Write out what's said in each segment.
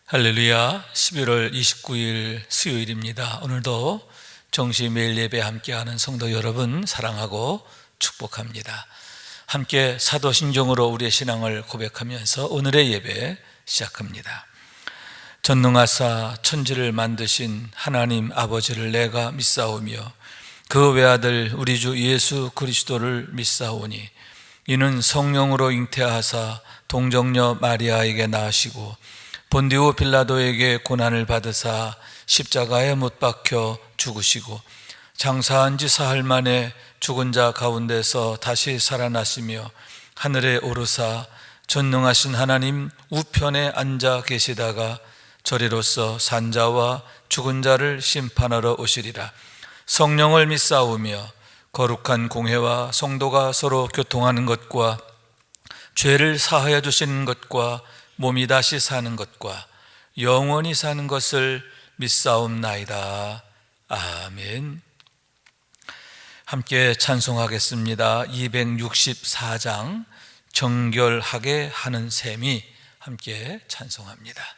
할렐루야. 11월 29일 수요일입니다. 오늘도 정시 매일 예배 함께하는 성도 여러분 사랑하고 축복합니다. 함께 사도신경으로 우리의 신앙을 고백하면서 오늘의 예배 시작합니다. 전능하사 천지를 만드신 하나님 아버지를 내가 믿사오며 그 외아들 우리 주 예수 그리스도를 믿사오니 이는 성령으로 잉태하사 동정녀 마리아에게 낳으시고 본디오 빌라도에게 고난을 받으사 십자가에 못 박혀 죽으시고 장사한 지 사흘 만에 죽은 자 가운데서 다시 살아나시며 하늘에 오르사 전능하신 하나님 우편에 앉아 계시다가 저리로서 산자와 죽은 자를 심판하러 오시리라. 성령을 믿사오며 거룩한 공회와 성도가 서로 교통하는 것과 죄를 사하여 주시는 것과 몸이 다시 사는 것과 영원히 사는 것을 믿사옵나이다. 아멘. 함께 찬송하겠습니다. 264장 정결하게 하는 셈이 함께 찬송합니다.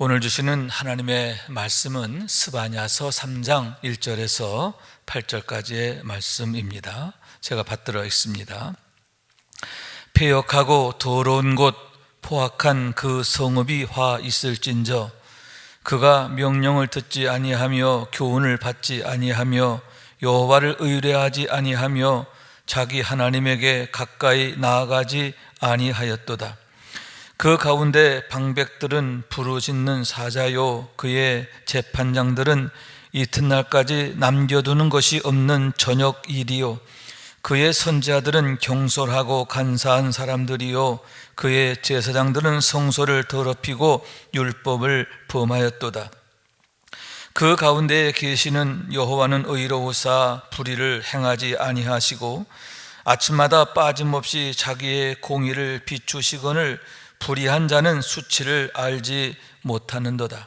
오늘 주시는 하나님의 말씀은 스바냐서 3장 1절에서 8절까지의 말씀입니다. 제가 받들어 읽습니다. 패역하고 더러운 곳 포악한 그 성읍이 화 있을진저 그가 명령을 듣지 아니하며 교훈을 받지 아니하며 여호와를 의뢰하지 아니하며 자기 하나님에게 가까이 나아가지 아니하였도다. 그 가운데 방백들은 부르짖는 사자요 그의 재판장들은 이튿날까지 남겨두는 것이 없는 저녁 일이요 그의 선지자들은 경솔하고 간사한 사람들이요 그의 제사장들은 성소를 더럽히고 율법을 범하였도다. 그 가운데에 계시는 여호와는 의로우사 불의를 행하지 아니하시고 아침마다 빠짐없이 자기의 공의를 비추시거늘 불의한 자는 수치를 알지 못하는도다.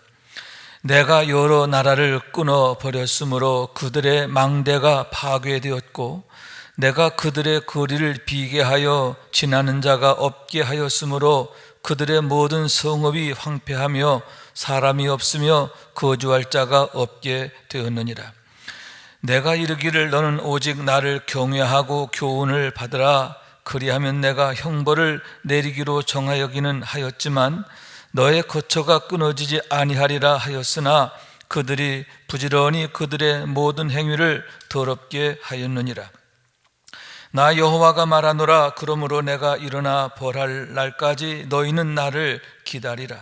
내가 여러 나라를 끊어버렸으므로 그들의 망대가 파괴되었고 내가 그들의 거리를 비게 하여 지나는 자가 없게 하였으므로 그들의 모든 성읍이 황폐하며 사람이 없으며 거주할 자가 없게 되었느니라. 내가 이르기를 너는 오직 나를 경외하고 교훈을 받으라. 그리하면 내가 형벌을 내리기로 정하여기는 하였지만 너의 거처가 끊어지지 아니하리라 하였으나 그들이 부지런히 그들의 모든 행위를 더럽게 하였느니라. 나 여호와가 말하노라. 그러므로 내가 일어나 벌할 날까지 너희는 나를 기다리라.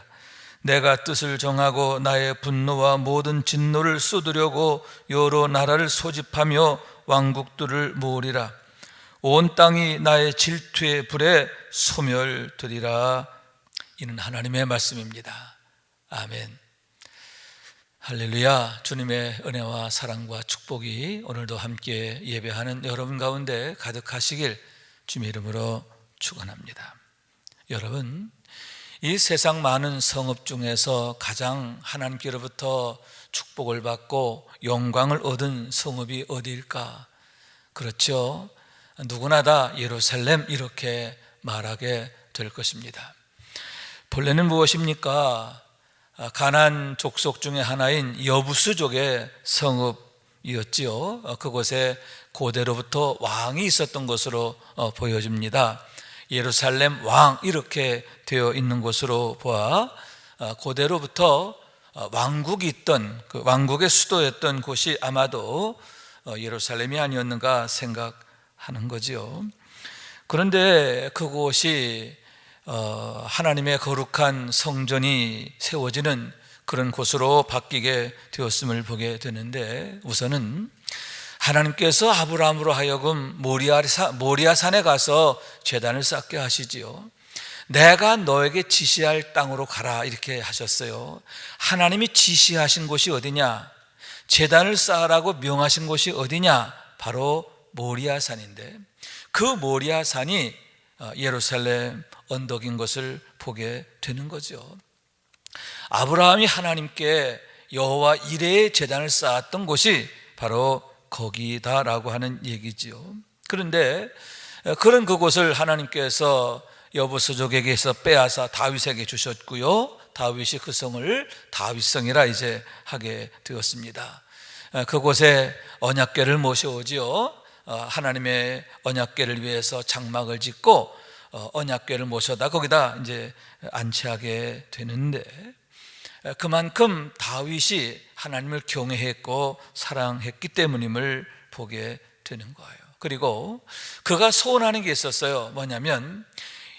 내가 뜻을 정하고 나의 분노와 모든 진노를 쏟으려고 여러 나라를 소집하며 왕국들을 모으리라. 온 땅이 나의 질투의 불에 소멸되리라. 이는 하나님의 말씀입니다. 아멘. 할렐루야. 주님의 은혜와 사랑과 축복이 오늘도 함께 예배하는 여러분 가운데 가득하시길 주님의 이름으로 축원합니다. 여러분, 이 세상 많은 성읍 중에서 가장 하나님께로부터 축복을 받고 영광을 얻은 성읍이 어디일까? 그렇죠. 누구나 다 예루살렘 이렇게 말하게 될 것입니다. 본래는 무엇입니까? 가나안 족속 중에 하나인 여부스족의 성읍이었지요. 그곳에 고대로부터 왕이 있었던 것으로 보여집니다. 예루살렘 왕 이렇게 되어 있는 것으로 보아 고대로부터 왕국이 있던 그 왕국의 수도였던 곳이 아마도 예루살렘이 아니었는가 생각하는 거지요. 그런데 그곳이 하나님의 거룩한 성전이 세워지는 그런 곳으로 바뀌게 되었음을 보게 되는데, 우선은 하나님께서 아브라함으로 하여금 모리아산에 가서 제단을 쌓게 하시지요. 내가 너에게 지시할 땅으로 가라 이렇게 하셨어요. 하나님이 지시하신 곳이 어디냐? 제단을 쌓으라고 명하신 곳이 어디냐? 바로 모리아산인데, 그 모리아산이 예루살렘 언덕인 것을 보게 되는 거죠. 아브라함이 하나님께 여호와 이레의 제단을 쌓았던 곳이 바로 거기다라고 하는 얘기지요. 그런데 그런 그곳을 하나님께서 여부스족에게서 빼앗아 다윗에게 주셨고요, 다윗이 그 성을 다윗성이라 이제 하게 되었습니다. 그곳에 언약궤를 모셔오지요. 하나님의 언약궤를 위해서 장막을 짓고 언약궤를 모셔다 거기다 이제 안치하게 되는데, 그만큼 다윗이 하나님을 경외했고 사랑했기 때문임을 보게 되는 거예요. 그리고 그가 소원하는 게 있었어요. 뭐냐면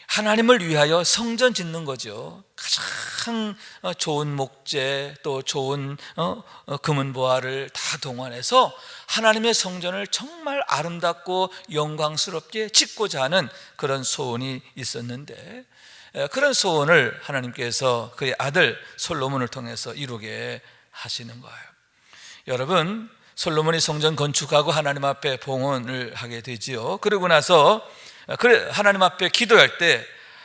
하나님을 위하여 성전 짓는 거죠. 가장 좋은 목재 또 좋은 금은보화를 다 동원해서 하나님의 성전을 정말 아름답고 영광스럽게 짓고자 하는 그런 소원이 있었는데, 그런 소원을 하나님께서 그의 아들 솔로몬을 통해서 이루게 하시는 거예요. 여러분, 솔로몬이 성전 건축하고 하나님 앞에 봉헌을 하게 되지요. 그러고 나서 하나님 앞에 기도할 때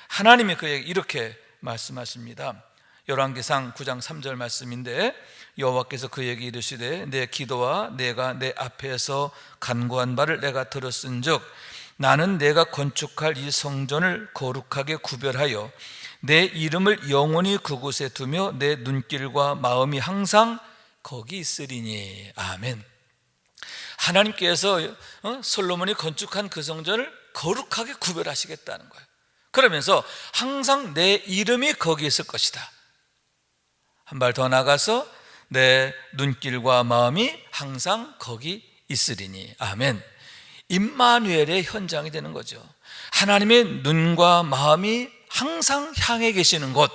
하나님이 그에게 이렇게 말씀하십니다. 열왕기상 9장 3절 말씀인데, 여호와께서 그에게 이르시되 내 기도와 내가 내 앞에서 간구한 바를 내가 들었은즉 나는 내가 건축할 이 성전을 거룩하게 구별하여 내 이름을 영원히 그곳에 두며 내 눈길과 마음이 항상 거기 있으리니. 아멘. 하나님께서 솔로몬이 건축한 그 성전을 거룩하게 구별하시겠다는 거예요. 그러면서 항상 내 이름이 거기 있을 것이다. 한 발 더 나가서 내 눈길과 마음이 항상 거기 있으리니. 아멘. 임마누엘의 현장이 되는 거죠. 하나님의 눈과 마음이 항상 향해 계시는 곳,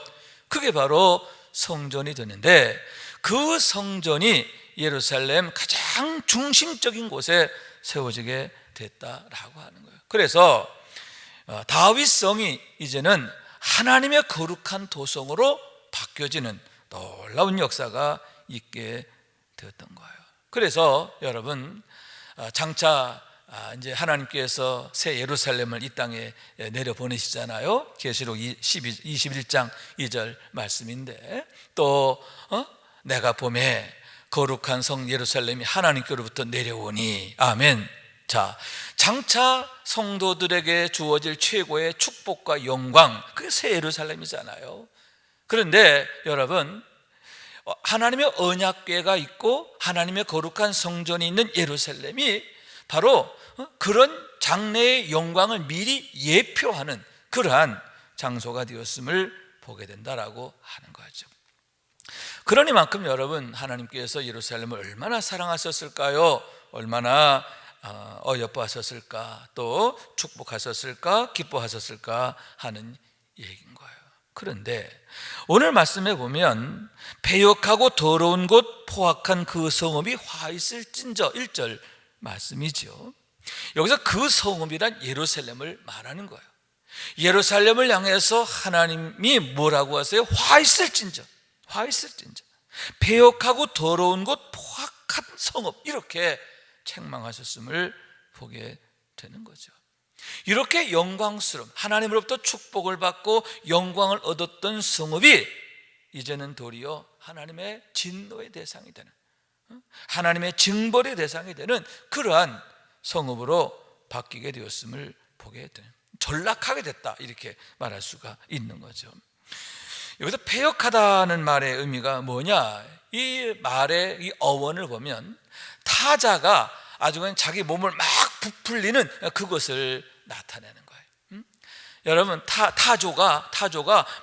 그게 바로 성전이 되는데, 그 성전이 예루살렘 가장 중심적인 곳에 세워지게 됐다라고 하는 거예요. 그래서 다윗성이 이제는 하나님의 거룩한 도성으로 바뀌어지는 놀라운 역사가 있게 되었던 거예요. 그래서 여러분, 장차 이제 하나님께서 새 예루살렘을 이 땅에 내려 보내시잖아요. 계시록 21장 2절 말씀인데, 또 내가 봄에 거룩한 성 예루살렘이 하나님께로부터 내려오니. 아멘. 자, 장차 성도들에게 주어질 최고의 축복과 영광, 그게 새 예루살렘이잖아요. 그런데 여러분, 하나님의 언약궤가 있고 하나님의 거룩한 성전이 있는 예루살렘이 바로 그런 장래의 영광을 미리 예표하는 그러한 장소가 되었음을 보게 된다라고 하는 거죠. 그러니만큼 여러분, 하나님께서 예루살렘을 얼마나 사랑하셨을까요? 얼마나 어여뻐하셨을까, 또 축복하셨을까, 기뻐하셨을까 하는 얘기인 거예요. 그런데 오늘 말씀에 보면 배역하고 더러운 곳 포악한 그 성읍이 화 있을진저 1절 말씀이죠. 여기서 그 성읍이란 예루살렘을 말하는 거예요. 예루살렘을 향해서 하나님이 뭐라고 하세요? 화 있을진저, 화 있을진저, 배역하고 더러운 곳 포악한 성읍, 이렇게 책망하셨음을 보게 되는 거죠. 이렇게 영광스러운, 하나님으로부터 축복을 받고 영광을 얻었던 성읍이 이제는 도리어 하나님의 진노의 대상이 되는, 하나님의 징벌의 대상이 되는 그러한 성읍으로 바뀌게 되었음을 보게 되는, 전락하게 됐다, 이렇게 말할 수가 있는 거죠. 여기서 패역하다는 말의 의미가 뭐냐? 이 말의 이 어원을 보면 타자가 아주 그냥 자기 몸을 막 부풀리는 그것을 나타내는 거예요. 여러분, 타조가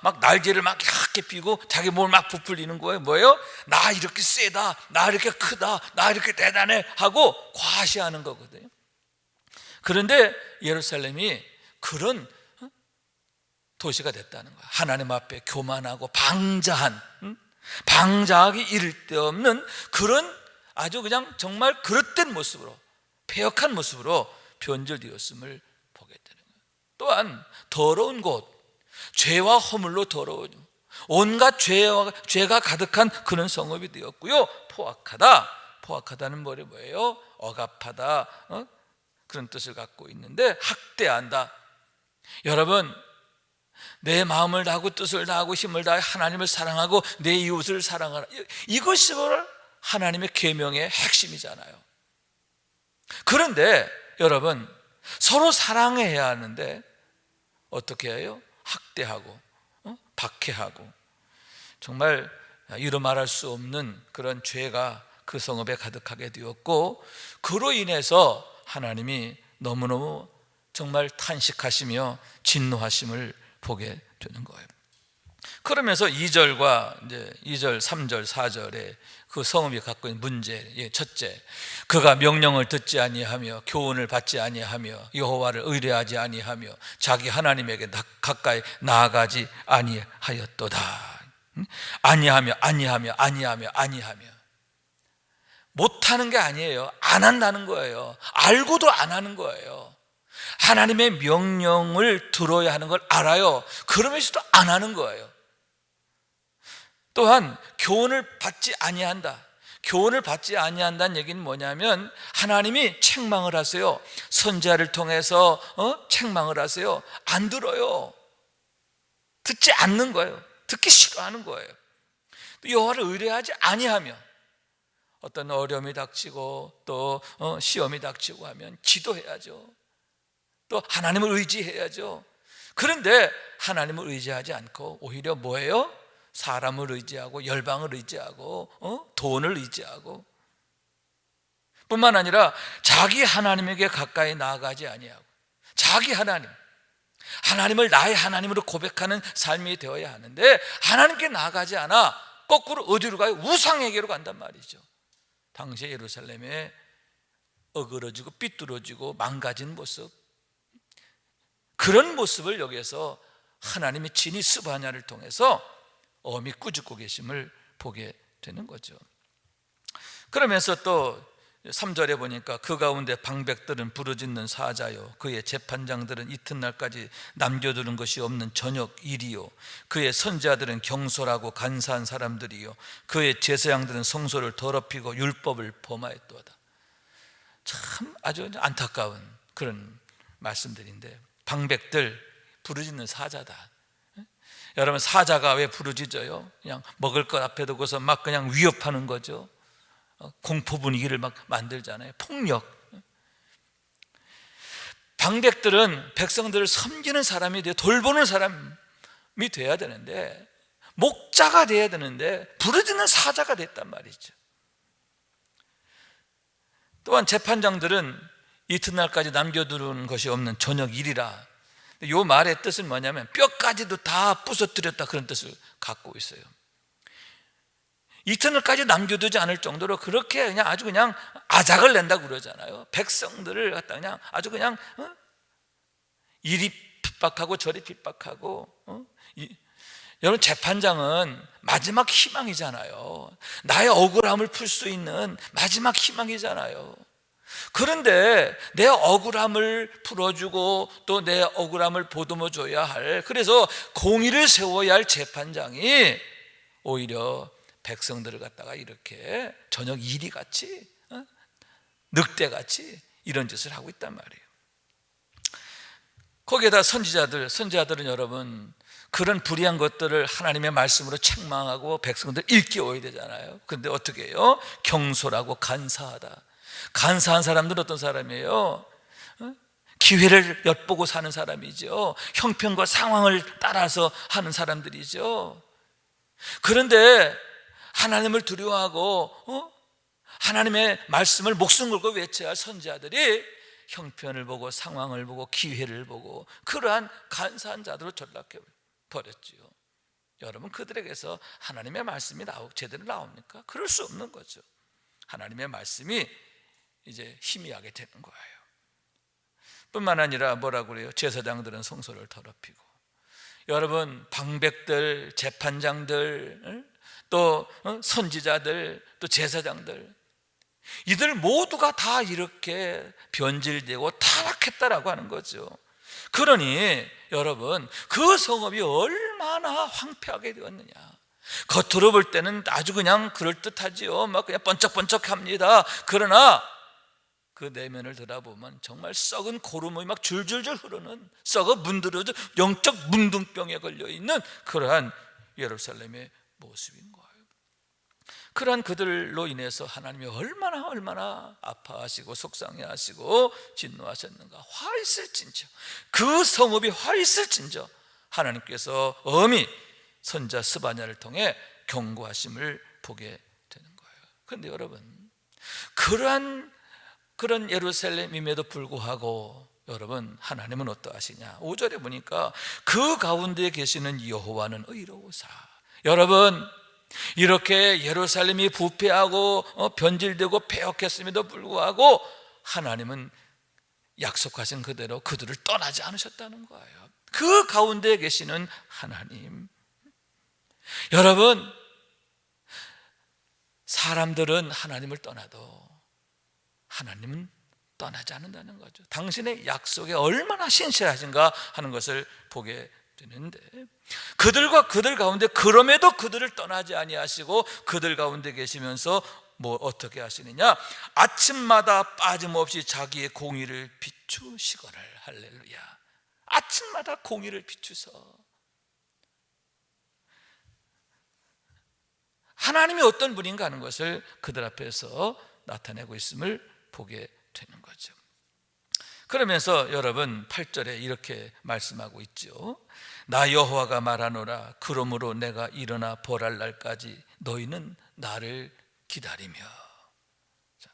막 날개를 막 이렇게 펴고 자기 몸을 막 부풀리는 거예요. 뭐예요? 나 이렇게 세다, 나 이렇게 크다, 나 이렇게 대단해 하고 과시하는 거거든요. 그런데 예루살렘이 그런 도시가 됐다는 거예요. 하나님 앞에 교만하고 방자하기 이를 데 없는 그런 아주 그냥 정말 그릇된 모습으로, 패역한 모습으로 변절되었음을 보게 되는 거예요. 또한 더러운 곳, 죄와 허물로 더러운, 온갖 죄가 가득한 그런 성읍이 되었고요. 포악하다는 말이 뭐예요? 억압하다, 그런 뜻을 갖고 있는데, 학대한다. 여러분, 내 마음을 다하고 뜻을 다하고 힘을 다해 하나님을 사랑하고 내 이웃을 사랑하라, 이것이 바로 하나님의 계명의 핵심이잖아요. 그런데 여러분, 서로 사랑해야 하는데 어떻게 해요? 학대하고 박해하고, 정말 이루 말할 수 없는 그런 죄가 그 성읍에 가득하게 되었고, 그로 인해서 하나님이 너무너무 정말 탄식하시며 진노하심을 보게 되는 거예요. 그러면서 2절과 이제 2절, 3절, 4절에 그 성읍이 갖고 있는 문제, 첫째, 그가 명령을 듣지 아니하며 교훈을 받지 아니하며 여호와를 의뢰하지 아니하며 자기 하나님에게 가까이 나아가지 아니하였도다. 아니하며 못하는 게 아니에요. 안 한다는 거예요. 알고도 안 하는 거예요. 하나님의 명령을 들어야 하는 걸 알아요. 그러면서도 안 하는 거예요. 또한 교훈을 받지 아니한다. 교훈을 받지 아니한다는 얘기는 뭐냐면 하나님이 책망을 하세요. 선지자를 통해서 책망을 하세요. 안 들어요. 듣지 않는 거예요. 듣기 싫어하는 거예요. 또 여호와를 의뢰하지 아니하며, 어떤 어려움이 닥치고 또 시험이 닥치고 하면 기도해야죠. 또 하나님을 의지해야죠. 그런데 하나님을 의지하지 않고 오히려 뭐예요? 사람을 의지하고 열방을 의지하고 돈을 의지하고, 뿐만 아니라 자기 하나님에게 가까이 나아가지 아니하고 자기 하나님을 나의 하나님으로 고백하는 삶이 되어야 하는데, 하나님께 나아가지 않아 거꾸로 어디로 가요? 우상에게로 간단 말이죠. 당시 예루살렘에 어그러지고 삐뚤어지고 망가진 모습, 그런 모습을 여기에서 하나님의 진이 스바냐를 통해서 엄히 꾸짖고 계심을 보게 되는 거죠. 그러면서 또 3절에 보니까 그 가운데 방백들은 부르짖는 사자요, 그의 재판장들은 이튿날까지 남겨두는 것이 없는 저녁 일이요, 그의 선지자들은 경솔하고 간사한 사람들이요, 그의 제사장들은 성소를 더럽히고 율법을 범하였도다. 참 아주 안타까운 그런 말씀들인데, 방백들, 부르짖는 사자다. 여러분, 사자가 왜 부르짖어요? 그냥 먹을 것 앞에 두고서 막 그냥 위협하는 거죠. 공포 분위기를 막 만들잖아요. 폭력. 방백들은 백성들을 섬기는 사람이 돼, 돌보는 사람이 돼야 되는데, 목자가 돼야 되는데 부르짖는 사자가 됐단 말이죠. 또한 재판장들은 이튿날까지 남겨두는 것이 없는 저녁 일이라. 이 말의 뜻은 뭐냐면 뼈까지도 다 부서뜨렸다, 그런 뜻을 갖고 있어요. 이튿날까지 남겨두지 않을 정도로 그렇게 그냥 아주 그냥 아작을 낸다고 그러잖아요. 백성들을 갖다 그냥 아주 그냥 이리 핍박하고 저리 핍박하고. 여러분, 재판장은 마지막 희망이잖아요. 나의 억울함을 풀 수 있는 마지막 희망이잖아요. 그런데 내 억울함을 풀어주고 또 내 억울함을 보듬어줘야 할, 그래서 공의를 세워야 할 재판장이 오히려 백성들을 갖다가 이렇게 저녁 이리같이 늑대같이 이런 짓을 하고 있단 말이에요. 거기에다 선지자들은 여러분, 그런 불의한 것들을 하나님의 말씀으로 책망하고 백성들 일깨워야 되잖아요. 그런데 어떻게 해요? 경솔하고 간사하다. 간사한 사람들은 어떤 사람이에요? 기회를 엿보고 사는 사람이죠. 형편과 상황을 따라서 하는 사람들이죠. 그런데 하나님을 두려워하고 하나님의 말씀을 목숨 걸고 외쳐야 할 선지자들이 형편을 보고 상황을 보고 기회를 보고 그러한 간사한 자들로 전락해 버렸지요. 여러분, 그들에게서 하나님의 말씀이 제대로 나옵니까? 그럴 수 없는 거죠. 하나님의 말씀이 이제 희미하게 되는 거예요. 뿐만 아니라 뭐라고 그래요? 제사장들은 성소를 더럽히고. 여러분, 방백들, 재판장들, 또 선지자들, 또 제사장들, 이들 모두가 다 이렇게 변질되고 타락했다라고 하는 거죠. 그러니 여러분, 그 성읍이 얼마나 황폐하게 되었느냐. 겉으로 볼 때는 아주 그냥 그럴듯하지요. 막 그냥 번쩍번쩍합니다. 그러나 그 내면을 들여다보면 정말 썩은 고름이 막 줄줄줄 흐르는, 썩어 문드러져 영적 문둥병에 걸려있는 그러한 예루살렘의 모습인 거예요. 그러한 그들로 인해서 하나님이 얼마나 아파하시고 속상해하시고 진노하셨는가. 화 있을진저, 그 성읍이 화 있을진저 하나님께서 엄히 선자 스바냐를 통해 경고하심을 보게 되는 거예요. 그런데 여러분, 그런 예루살렘임에도 불구하고 여러분, 하나님은 어떠하시냐? 5절에 보니까 그 가운데 계시는 여호와는 의로우사. 여러분, 이렇게 예루살렘이 부패하고 변질되고 패역했음에도 불구하고 하나님은 약속하신 그대로 그들을 떠나지 않으셨다는 거예요. 그 가운데 계시는 하나님. 여러분, 사람들은 하나님을 떠나도 하나님은 떠나지 않는다는 거죠. 당신의 약속에 얼마나 신실하신가 하는 것을 보게 되는데, 그들 가운데 그럼에도 그들을 떠나지 아니하시고 그들 가운데 계시면서 뭐 어떻게 하시느냐? 아침마다 빠짐없이 자기의 공의를 비추시거늘. 할렐루야. 아침마다 공의를 비추서 하나님이 어떤 분인가 하는 것을 그들 앞에서 나타내고 있음을 보게 되는 거죠. 그러면서 여러분 8절에 이렇게 말씀하고 있죠. 나 여호와가 말하노라. 그러므로 내가 일어나 벌할 날까지 너희는 나를 기다리며. 자,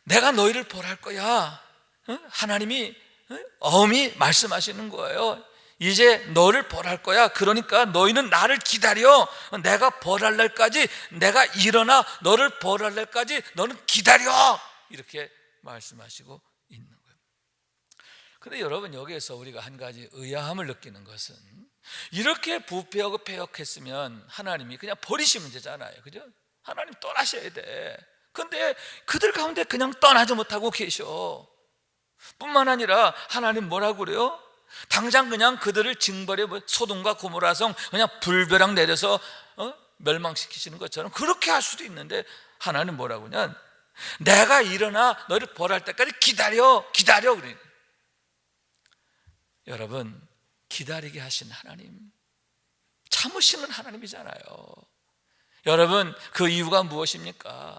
내가 너희를 벌할 거야. 하나님이 엄히 말씀하시는 거예요. 이제 너를 벌할 거야. 그러니까 너희는 나를 기다려. 내가 벌할 날까지, 내가 일어나 너를 벌할 날까지 너는 기다려. 이렇게 말씀하시고 있는 거예요. 그런데 여러분, 여기에서 우리가 한 가지 의아함을 느끼는 것은, 이렇게 부패하고 패역했으면 하나님이 그냥 버리시면 되잖아요. 그죠? 하나님 떠나셔야 돼. 근데 그들 가운데 그냥 떠나지 못하고 계셔. 뿐만 아니라 하나님 뭐라고 그래요? 당장 그냥 그들을 징벌해, 소돔과 고모라 성 그냥 불벼락 내려서 멸망시키시는 것처럼 그렇게 할 수도 있는데, 하나님 뭐라고 하냐, 내가 일어나 너를 벌할 때까지 기다려 그래. 여러분, 기다리게 하신 하나님, 참으시는 하나님이잖아요. 여러분, 그 이유가 무엇입니까?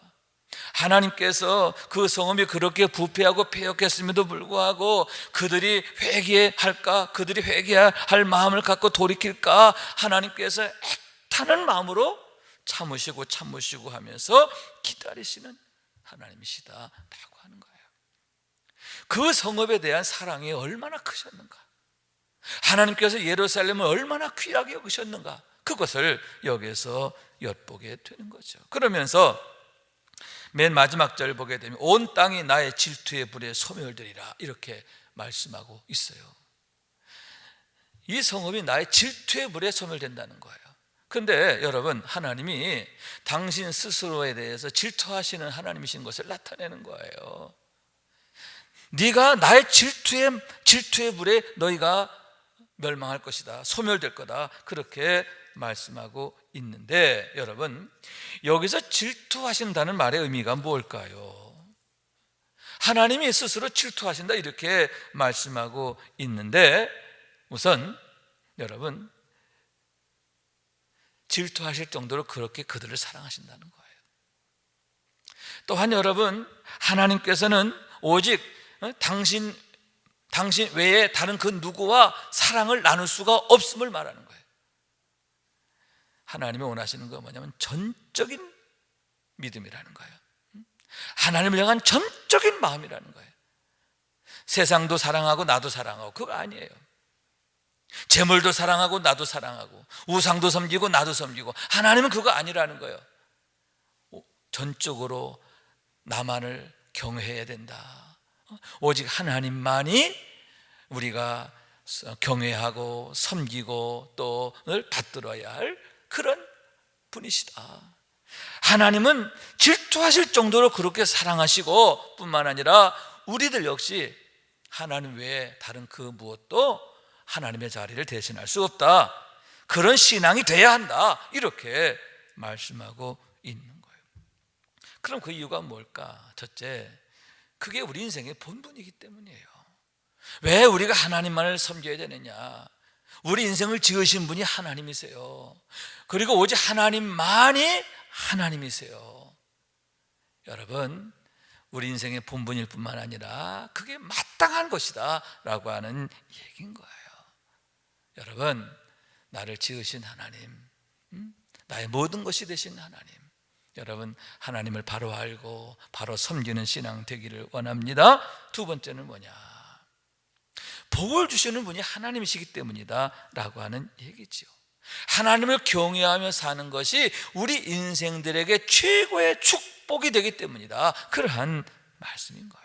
하나님께서 그 성읍이 그렇게 부패하고 패역했음에도 불구하고 그들이 회개할까, 그들이 회개할 마음을 갖고 돌이킬까, 하나님께서 애타는 마음으로 참으시고 하면서 기다리시는 하나님이시다라고 하는 거예요. 그 성읍에 대한 사랑이 얼마나 크셨는가, 하나님께서 예루살렘을 얼마나 귀하게 여기셨는가, 그것을 여기에서 엿보게 되는 거죠. 그러면서 맨 마지막 절 보게 되면 온 땅이 나의 질투의 불에 소멸되리라, 이렇게 말씀하고 있어요. 이 성읍이 나의 질투의 불에 소멸된다는 거예요. 그런데 여러분, 하나님이 당신 스스로에 대해서 질투하시는 하나님이신 것을 나타내는 거예요. 네가 나의 질투의 불에 너희가 멸망할 것이다, 소멸될 거다, 그렇게 말씀하고 있는데, 여러분, 여기서 질투하신다는 말의 의미가 뭘까요? 하나님이 스스로 질투하신다, 이렇게 말씀하고 있는데, 우선 여러분, 질투하실 정도로 그렇게 그들을 사랑하신다는 거예요. 또한 여러분, 하나님께서는 오직 당신 외에 다른 그 누구와 사랑을 나눌 수가 없음을 말하는 거예요. 하나님이 원하시는 건 뭐냐면 전적인 믿음이라는 거예요. 하나님을 향한 전적인 마음이라는 거예요. 세상도 사랑하고 나도 사랑하고, 그거 아니에요. 재물도 사랑하고 나도 사랑하고, 우상도 섬기고 나도 섬기고, 하나님은 그거 아니라는 거예요. 전적으로 나만을 경외해야 된다. 오직 하나님만이 우리가 경외하고 섬기고 또 늘 받들어야 할 그런 분이시다. 하나님은 질투하실 정도로 그렇게 사랑하시고, 뿐만 아니라 우리들 역시 하나님 외에 다른 그 무엇도 하나님의 자리를 대신할 수 없다, 그런 신앙이 돼야 한다, 이렇게 말씀하고 있는 거예요. 그럼 그 이유가 뭘까? 첫째, 그게 우리 인생의 본분이기 때문이에요. 왜 우리가 하나님만을 섬겨야 되느냐? 우리 인생을 지으신 분이 하나님이세요. 그리고 오직 하나님만이 하나님이세요. 여러분, 우리 인생의 본분일 뿐만 아니라 그게 마땅한 것이다 라고 하는 얘기인 거예요. 여러분, 나를 지으신 하나님, 나의 모든 것이 되신 하나님, 여러분, 하나님을 바로 알고 바로 섬기는 신앙 되기를 원합니다. 두 번째는 뭐냐? 복을 주시는 분이 하나님이시기 때문이다 라고 하는 얘기지요. 하나님을 경외하며 사는 것이 우리 인생들에게 최고의 축복이 되기 때문이다, 그러한 말씀인 거예요.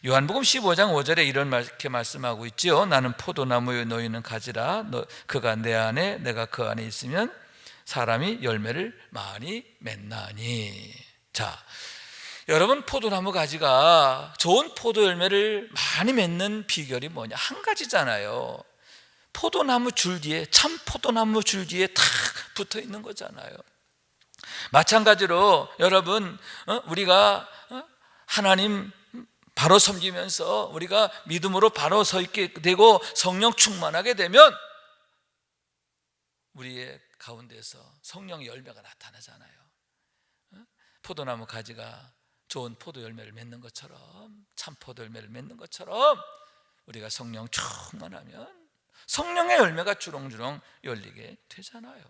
요한복음 15장 5절에 이렇게 말씀하고 있죠. 나는 포도나무요 너희는 가지라. 그가 내 안에 내가 그 안에 있으면 사람이 열매를 많이 맺나니. 자, 여러분, 포도나무 가지가 좋은 포도 열매를 많이 맺는 비결이 뭐냐? 한 가지잖아요. 포도나무 줄기에, 참 포도나무 줄기에 탁 붙어 있는 거잖아요. 마찬가지로 여러분, 우리가 하나님 바로 섬기면서 우리가 믿음으로 바로 서 있게 되고 성령 충만하게 되면 우리의 가운데서 성령의 열매가 나타나잖아요. 포도나무 가지가 좋은 포도 열매를 맺는 것처럼, 참 포도 열매를 맺는 것처럼 우리가 성령 충만하면 성령의 열매가 주렁주렁 열리게 되잖아요.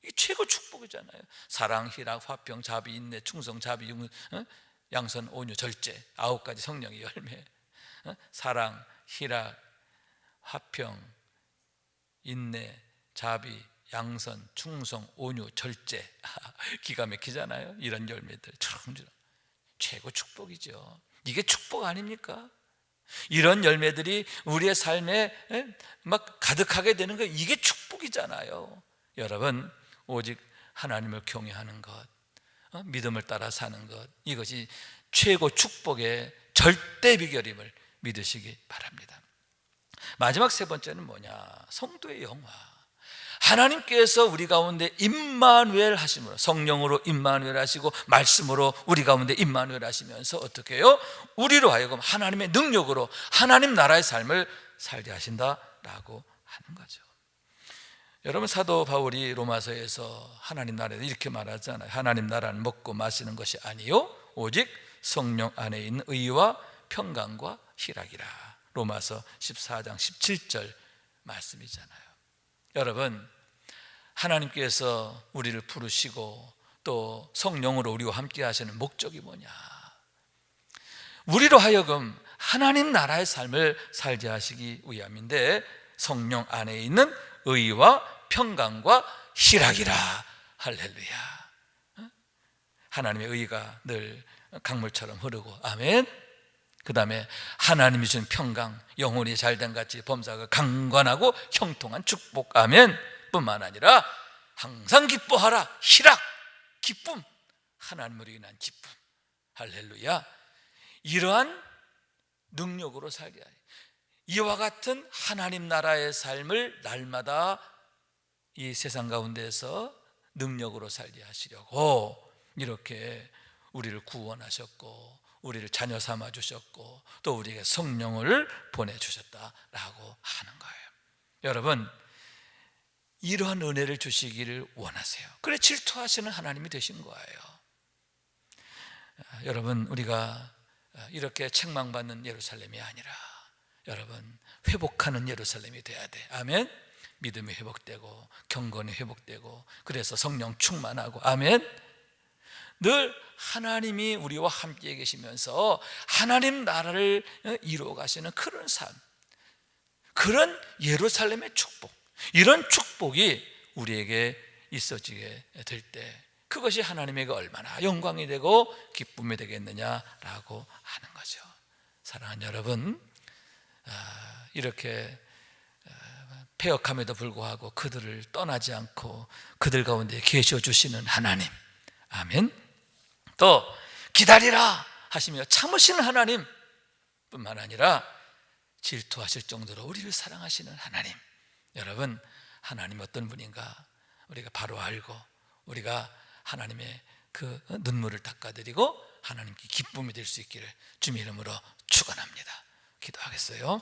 이게 최고 축복이잖아요. 사랑, 희락, 화평, 자비, 인내, 충성, 자비, 양선, 온유, 절제, 9가지 성령의 열매. 사랑, 희락, 화평, 인내, 자비, 양선, 충성, 온유, 절제. 기가 막히잖아요. 이런 열매들 주렁주렁. 최고 축복이죠. 이게 축복 아닙니까? 이런 열매들이 우리의 삶에 막 가득하게 되는 거, 이게 축복이잖아요. 여러분, 오직 하나님을 경외하는 것, 믿음을 따라 사는 것, 이것이 최고 축복의 절대 비결임을 믿으시기 바랍니다. 마지막 세 번째는 뭐냐? 성도의 영화. 하나님께서 우리 가운데 임마누엘 하심으로, 성령으로 임마누엘 하시고 말씀으로 우리 가운데 임마누엘 하시면서 어떻게 해요? 우리로 하여금 하나님의 능력으로 하나님 나라의 삶을 살게 하신다라고 하는 거죠. 여러분, 사도 바울이 로마서에서 하나님 나라에 이렇게 말하잖아요. 하나님 나라는 먹고 마시는 것이 아니요 오직 성령 안에 있는 의와 평강과 희락이라. 로마서 14장 17절 말씀이잖아요. 여러분, 하나님께서 우리를 부르시고 또 성령으로 우리와 함께 하시는 목적이 뭐냐? 우리로 하여금 하나님 나라의 삶을 살게 하시기 위함인데, 성령 안에 있는 의와 평강과 희락이라. 할렐루야. 하나님의 의가 늘 강물처럼 흐르고, 아멘. 그 다음에 하나님이 준 평강, 영혼이 잘된 같이 범사가 강건하고 형통한 축복, 아멘. 뿐만 아니라 항상 기뻐하라. 희락, 기쁨, 하나님으로 인한 기쁨, 할렐루야. 이러한 능력으로 살게 하리. 이와 같은 하나님 나라의 삶을 날마다 이 세상 가운데서 능력으로 살게 하시려고 이렇게 우리를 구원하셨고, 우리를 자녀 삼아 주셨고, 또 우리에게 성령을 보내주셨다라고 하는 거예요. 여러분, 이러한 은혜를 주시기를 원하세요. 그래 질투하시는 하나님이 되신 거예요. 여러분, 우리가 이렇게 책망받는 예루살렘이 아니라 여러분, 회복하는 예루살렘이 돼야 돼. 아멘. 믿음이 회복되고 경건이 회복되고, 그래서 성령 충만하고, 아멘. 늘 하나님이 우리와 함께 계시면서 하나님 나라를 이루어 가시는 그런 삶, 그런 예루살렘의 축복, 이런 축복이 우리에게 있어지게 될 때 그것이 하나님에게 얼마나 영광이 되고 기쁨이 되겠느냐라고 하는 거죠. 사랑하는 여러분, 이렇게 패역함에도 불구하고 그들을 떠나지 않고 그들 가운데 계셔 주시는 하나님, 아멘. 또 기다리라 하시며 참으시는 하나님 뿐만 아니라 질투하실 정도로 우리를 사랑하시는 하나님. 여러분, 하나님 어떤 분인가 우리가 바로 알고, 우리가 하나님의 그 눈물을 닦아드리고 하나님께 기쁨이 될 수 있기를 주님의 이름으로 축원합니다. 기도하겠어요.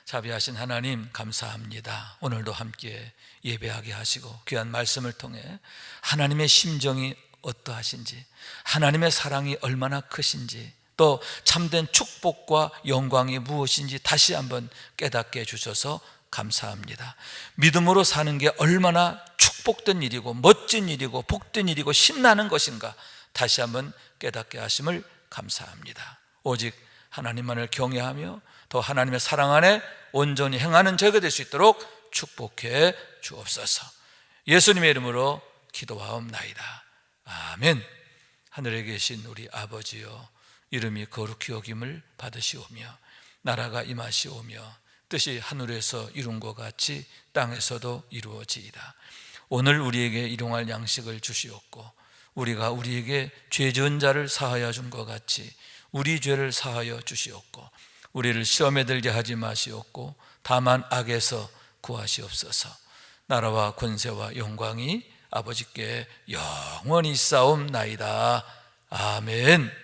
자비하신 하나님, 감사합니다. 오늘도 함께 예배하게 하시고 귀한 말씀을 통해 하나님의 심정이 어떠하신지, 하나님의 사랑이 얼마나 크신지, 또 참된 축복과 영광이 무엇인지 다시 한번 깨닫게 해주셔서 감사합니다. 믿음으로 사는 게 얼마나 축복된 일이고 멋진 일이고 복된 일이고 신나는 것인가 다시 한번 깨닫게 하심을 감사합니다. 오직 하나님만을 경외하며 또 하나님의 사랑 안에 온전히 행하는 저희가 될 수 있도록 축복해 주옵소서. 예수님의 이름으로 기도하옵나이다. 아멘. 하늘에 계신 우리 아버지여, 이름이 거룩히 여김을 받으시오며 나라가 임하시오며 뜻이 하늘에서 이룬 것 같이 땅에서도 이루어지이다. 오늘 우리에게 일용할 양식을 주시옵고, 우리가 우리에게 죄 지은 자를 사하여 준 것 같이 우리 죄를 사하여 주시옵고, 우리를 시험에 들게 하지 마시옵고 다만 악에서 구하시옵소서. 나라와 권세와 영광이 아버지께 영원히 있사옵나이다. 아멘.